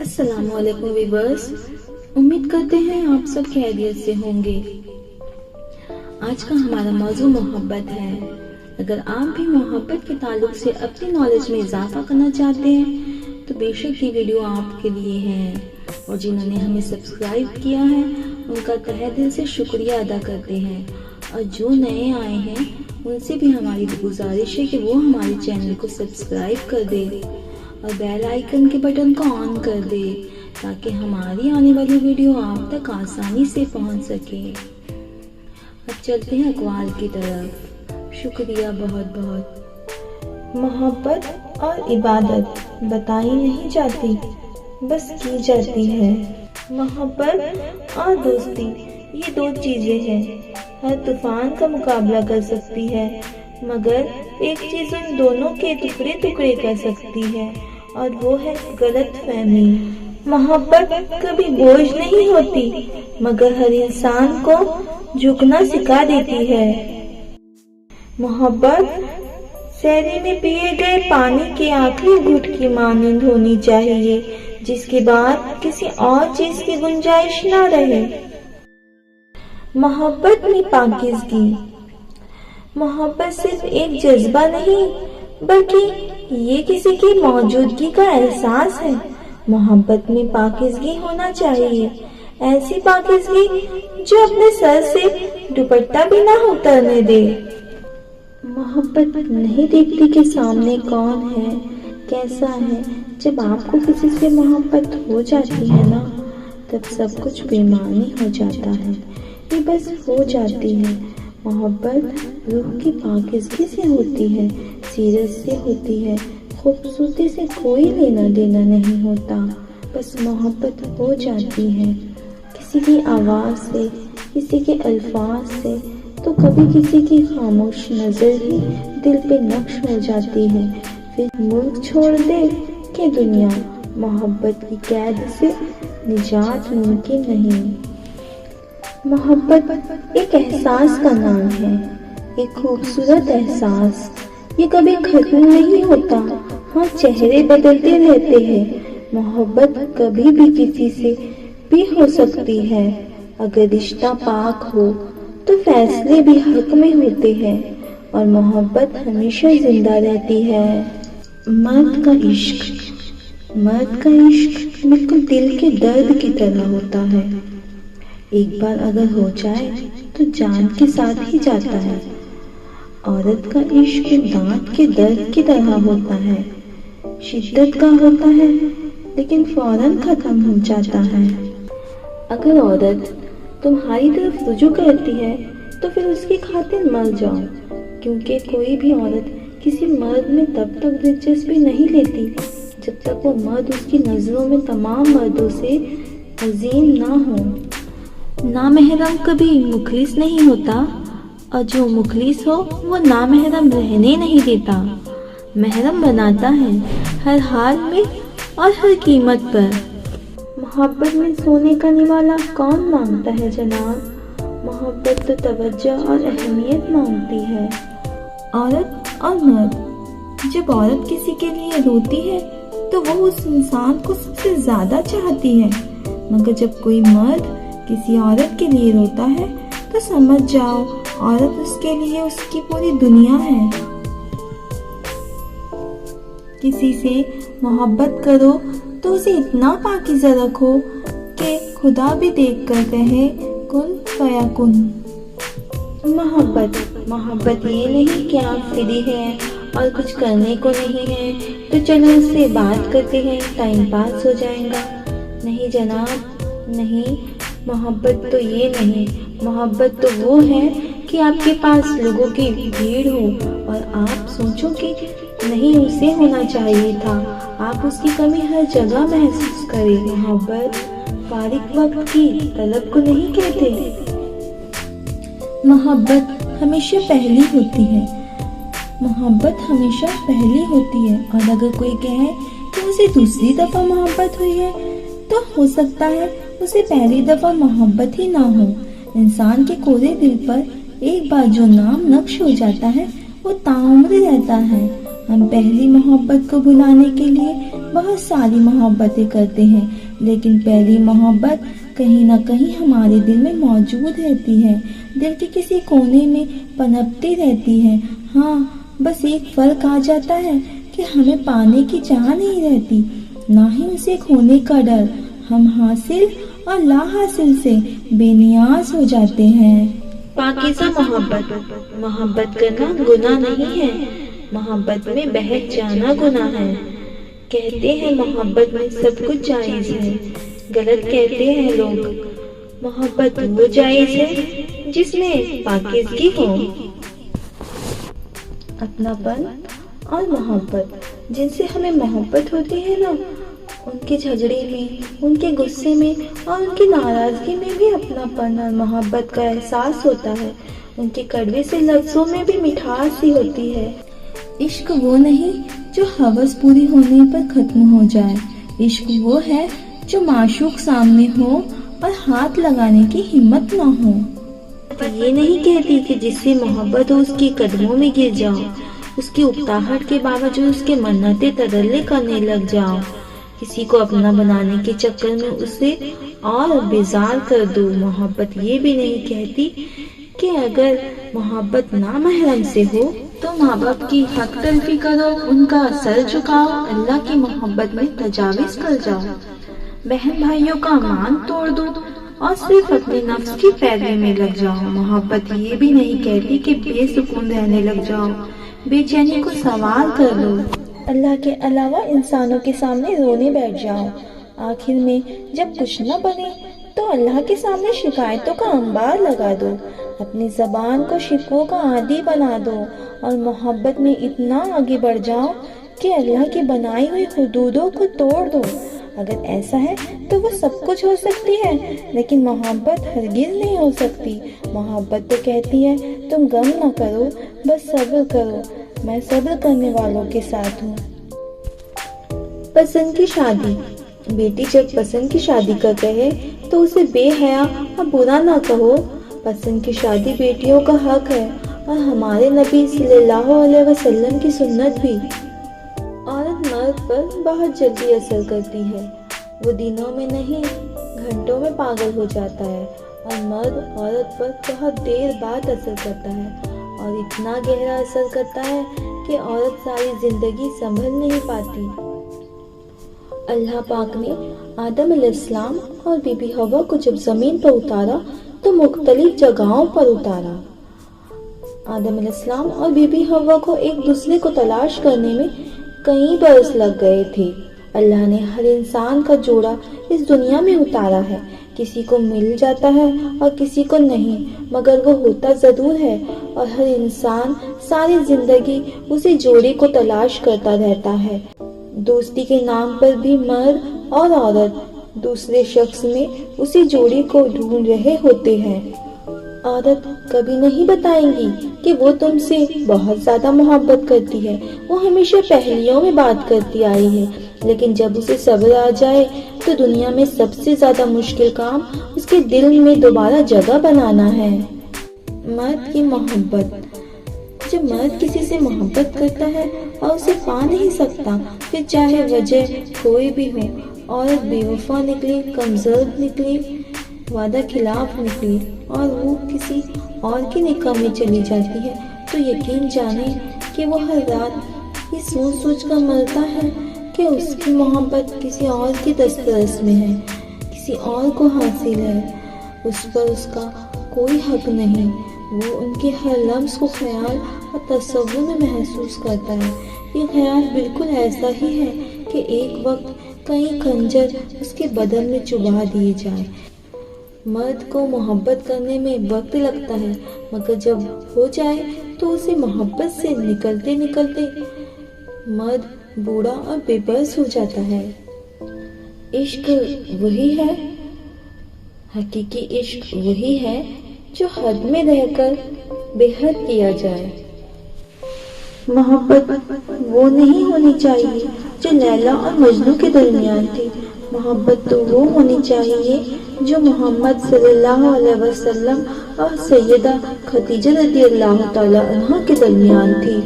السلام علیکم ویورز، امید کرتے ہیں آپ سب خیریت سے ہوں گے۔ آج کا ہمارا موضوع محبت ہے۔ اگر آپ بھی محبت کے تعلق سے اپنی نالج میں اضافہ کرنا چاہتے ہیں تو بے شک یہ ویڈیو آپ کے لیے ہے، اور جنہوں نے ہمیں سبسکرائب کیا ہے ان کا تہہ دل سے شکریہ ادا کرتے ہیں، اور جو نئے آئے ہیں ان سے بھی ہماری گزارش ہے کہ وہ ہمارے چینل کو سبسکرائب کر دے اور بیل آئیکن کے بٹن کو آن کر دے تاکہ ہماری آنے والی ویڈیو آپ تک آسانی سے پہنچ سکے۔ اب چلتے ہیں اقوال کی طرف۔ شکریہ بہت بہت۔ محبت اور عبادت بتائی نہیں جاتی، بس کی جاتی ہے۔ محبت اور دوستی یہ دو چیزیں ہیں، ہر طوفان کا مقابلہ کر سکتی ہے، مگر ایک چیز ان دونوں کے ٹکڑے ٹکڑے کر سکتی ہے، اور وہ ہے غلط فہمی۔ محبت کبھی بوجھ نہیں ہوتی، مگر ہر انسان کو جھکنا سکھا دیتی ہے۔ محبت سحری میں پیے گئے پانی کے آخری گھٹ کی مانند ہونی چاہیے، جس کے بعد کسی اور چیز کی گنجائش نہ رہے۔ محبت میں پاکیزگی۔ محبت صرف ایک جذبہ نہیں بلکہ یہ کسی کی موجودگی کا احساس ہے۔ محبت میں پاکیزگی ہونا چاہیے، ایسی پاکیزگی جو اپنے سر سے دوپٹہ بھی نہ اترنے دے۔ محبت نہیں دیکھتی کہ سامنے کون ہے، کیسا ہے۔ جب آپ کو کسی سے محبت ہو جاتی ہے نا، تب سب کچھ بے معنی ہو جاتا ہے، یہ بس ہو جاتی ہے۔ محبت روح کی پاکیزگی سے ہوتی ہے، سیرت سے ہوتی ہے، خوبصورتی سے کوئی لینا دینا نہیں ہوتا، بس محبت ہو جاتی ہے۔ کسی کی آواز سے، کسی کے الفاظ سے، تو کبھی کسی کی خاموش نظر ہی دل پہ نقش ہو جاتی ہے۔ پھر ملک چھوڑ دے کہ دنیا، محبت کی قید سے نجات ممکن نہیں۔ محبت ایک احساس کا نام ہے، ایک خوبصورت احساس۔ یہ کبھی ختم نہیں ہوتا، ہاں چہرے بدلتے رہتے ہیں۔ محبت کبھی بھی کسی سے بھی ہو سکتی ہے، اگر رشتہ پاک ہو تو فیصلے بھی حق میں ہوتے ہیں، اور محبت ہمیشہ زندہ رہتی ہے۔ مرد کا عشق۔ مرد کا عشق بالکل دل کے درد کی طرح ہوتا ہے، ایک بار اگر ہو جائے تو جان کے ساتھ ہی جاتا ہے۔ عورت کا عشق دانت کے درد کی طرح ہوتا ہے، شدت کا ہوتا ہے لیکن فوراً ختم ہو جاتا ہے۔ اگر عورت تمہاری طرف رجوع کرتی ہے تو پھر اس کی خاطر مر جاؤ، کیونکہ کوئی بھی عورت کسی مرد میں تب تک دلچسپی نہیں لیتی جب تک وہ مرد اس کی نظروں میں تمام مردوں سے عظیم نہ ہو۔ نامحرم کبھی مخلص نہیں ہوتا، اور جو مخلص ہو وہ نامحرم رہنے نہیں دیتا، محرم بناتا ہے ہر حال میں اور ہر قیمت پر۔ محبت میں سونے کا نوالا کون مانگتا ہے جناب؟ محبت تو توجہ اور اہمیت مانگتی ہے۔ عورت اور مرد، جب عورت کسی کے لیے روتی ہے تو وہ اس انسان کو سب سے زیادہ چاہتی ہے، مگر جب کوئی مرد کسی عورت کے لیے روتا ہے تو سمجھ جاؤ عورت اس کے لیے اس کی پوری دنیا ہے۔ کسی سے محبت کرو تو اسے اتنا پاکیزہ رکھو کہ خدا بھی دیکھ کر کہے کن فیکن۔ محبت یہ نہیں کہ آپ فری ہیں اور کچھ کرنے کو نہیں ہے تو چلو اس سے بات کرتے ہیں، ٹائم پاس ہو جائے گا۔ نہیں جناب، نہیں، محبت تو یہ نہیں۔ محبت تو وہ ہے کہ آپ کے پاس لوگوں کی بھیڑ ہو اور آپ سوچو کہ نہیں اسے ہونا چاہیے تھا، آپ اس کی کمی ہر جگہ محسوس کریں۔ محبت فارغ وقت کی طلب کو نہیں کہتے۔ محبت ہمیشہ پہلی ہوتی ہے۔ محبت ہمیشہ پہلی ہوتی ہے، اور اگر کوئی کہے کہ اسے دوسری دفعہ محبت ہوئی ہے تو ہو سکتا ہے اسے پہلی دفعہ محبت ہی نہ ہو۔ انسان کے کورے دل پر ایک بار جو نام نقش ہو جاتا ہے وہ تاعمر رہتا ہے۔ ہم پہلی محبت کو بھلانے کے لیے بہت ساری محبتیں کرتے ہیں، لیکن پہلی محبت کہیں نہ کہیں ہمارے دل میں موجود رہتی ہے، دل کے کسی کونے میں پنپتی رہتی ہے۔ ہاں، بس ایک فرق آ جاتا ہے کہ ہمیں پانے کی چاہ نہیں رہتی، نہ ہی اسے کھونے کا ڈر۔ ہم حاصل اور لا حاصل سے بے نیاز ہو جاتے ہیں۔ پاکیزہ محبت، محبت کرنا گناہ نہیں ہے، محبت میں بہک جانا گناہ ہے۔ کہتے ہیں محبت میں سب کچھ جائز ہے، غلط کہتے ہیں لوگ۔ محبت وہ جائز ہے جس میں پاکیزگی ہو۔ اپناپن اور محبت، جن سے ہمیں محبت ہوتی ہے نا، ان کے جھگڑے میں، ان کے غصے میں اور ان کی ناراضگی میں بھی اپناپن اور محبت کا احساس ہوتا ہے۔ ان کے کڑوے سے لفظوں میں بھی مٹھاس سی ہوتی ہے۔ عشق وہ نہیں جو ہوس پوری ہونے پر ختم ہو جائے، عشق وہ ہے جو معشوق سامنے ہو اور ہاتھ لگانے کی ہمت نہ ہو۔ یہ نہیں کہتی کہ جس سے محبت ہو اس کے قدموں میں گر جاؤ، اس کی اکتاہٹ کے باوجود اس کے منتیں تدلے کرنے لگ جاؤ، کسی کو اپنا بنانے کے چکر میں اسے اور بیزار کر دو۔ محبت یہ بھی نہیں کہتی کہ اگر محبت نامحرم سے ہو تو ماں باپ کی حق تلفی کرو، ان کا سر جھکاؤ، اللہ کی محبت میں تجاوز کر جاؤ، بہن بھائیوں کا مان توڑ دو اور صرف اپنے نفس کی پیروی میں لگ جاؤ۔ محبت یہ بھی نہیں کہتی کہ بے سکون رہنے لگ جاؤ، بے چینی کو سوار کر لو، اللہ کے علاوہ انسانوں کے سامنے رونے بیٹھ جاؤ، آخر میں جب کچھ نہ بنے تو اللہ کے سامنے شکایتوں کا انبار لگا دو، اپنی زبان کو شکووں کا عادی بنا دو اور محبت میں اتنا آگے بڑھ جاؤ کہ اللہ کی بنائی ہوئی حدودوں کو توڑ دو۔ اگر ایسا ہے تو وہ سب کچھ ہو سکتی ہے، لیکن محبت ہرگز نہیں ہو سکتی۔ محبت تو کہتی ہے تم غم نہ کرو، بس صبر کرو، میں صبر کرنے والوں کے ساتھ ہوں۔ پسند کی شادی، بیٹی جب پسند کی شادی کر کہے تو اسے بے حیا اور برا نہ کہو۔ پسند کی شادی بیٹیوں کا حق ہے اور ہمارے نبی صلی اللہ علیہ وسلم کی سنت بھی۔ عورت مرد پر بہت جلدی اثر کرتی ہے، وہ دنوں میں نہیں گھنٹوں میں پاگل ہو جاتا ہے، اور مرد عورت پر بہت دیر بعد اثر کرتا ہے، اور اتنا گہرا اثر کرتا ہے کہ عورت ساری زندگی سنبھل نہیں پاتی۔ اللہ پاک نے آدم علیہ السلام اور بی بی حوا کو جب زمین پر اتارا تو مختلف جگہوں پر اتارا۔ آدم علیہ السلام اور بی بی حوا کو ایک دوسرے کو تلاش کرنے میں کئی برس لگ گئے تھے۔ اللہ نے ہر انسان کا جوڑا اس دنیا میں اتارا ہے، کسی کو مل جاتا ہے اور کسی کو نہیں، مگر وہ ہوتا ضرور ہے، اور ہر انسان ساری زندگی اسی جوڑے کو تلاش کرتا رہتا ہے۔ دوستی کے نام پر بھی مرد اور عورت دوسرے شخص میں اسی جوڑی کو ڈھونڈ رہے ہوتے ہیں۔ عورت کبھی نہیں بتائیں گی کہ وہ تم سے بہت زیادہ محبت کرتی ہے، وہ ہمیشہ پہلیوں میں بات کرتی آئی ہے، لیکن جب اسے صبر آ جائے تو دنیا میں سب سے زیادہ مشکل کام اس کے دل میں دوبارہ جگہ بنانا ہے۔ مرد کی محبت، جب مرد کسی سے محبت کرتا ہے اور اسے پا نہیں سکتا، پھر چاہے وجہ کوئی بھی ہو، عورت بے وفا نکلی، کمزور نکلی، وعدہ خلاف نکلی اور وہ کسی اور کی نکاح میں چلی جاتی ہے، تو یقین جانیں کہ وہ ہر رات یہ سوچ سوچ کر مرتا ہے کہ اس کی محبت کسی اور کی دسترس میں ہے، کسی اور کو حاصل ہے، اس پر اس کا کوئی حق نہیں۔ وہ ان کے ہر لمس کو خیال اور تصور میں محسوس کرتا ہے۔ یہ خیال بالکل ایسا ہی ہے کہ ایک وقت کئی خنجر اس کے بدن میں چبھا دیے جائیں۔ مرد کو محبت کرنے میں وقت لگتا ہے، مگر جب ہو جائے تو اسے محبت سے نکلتے نکلتے مرد بوڑھا اور بے بس ہو جاتا ہے۔ عشق وہی ہے، حقیقی عشق وہی ہے جو حد میں رہ کر بے حد کیا جائے۔ محبت وہ نہیں ہونی چاہیے جو لیلا اور مجنوں کے درمیان تھی، محبت تو وہ ہونی چاہیے جو محمد صلی اللہ علیہ وسلم اور سیدہ خدیجہ رضی اللہ تعالی عنہا کے درمیان تھی۔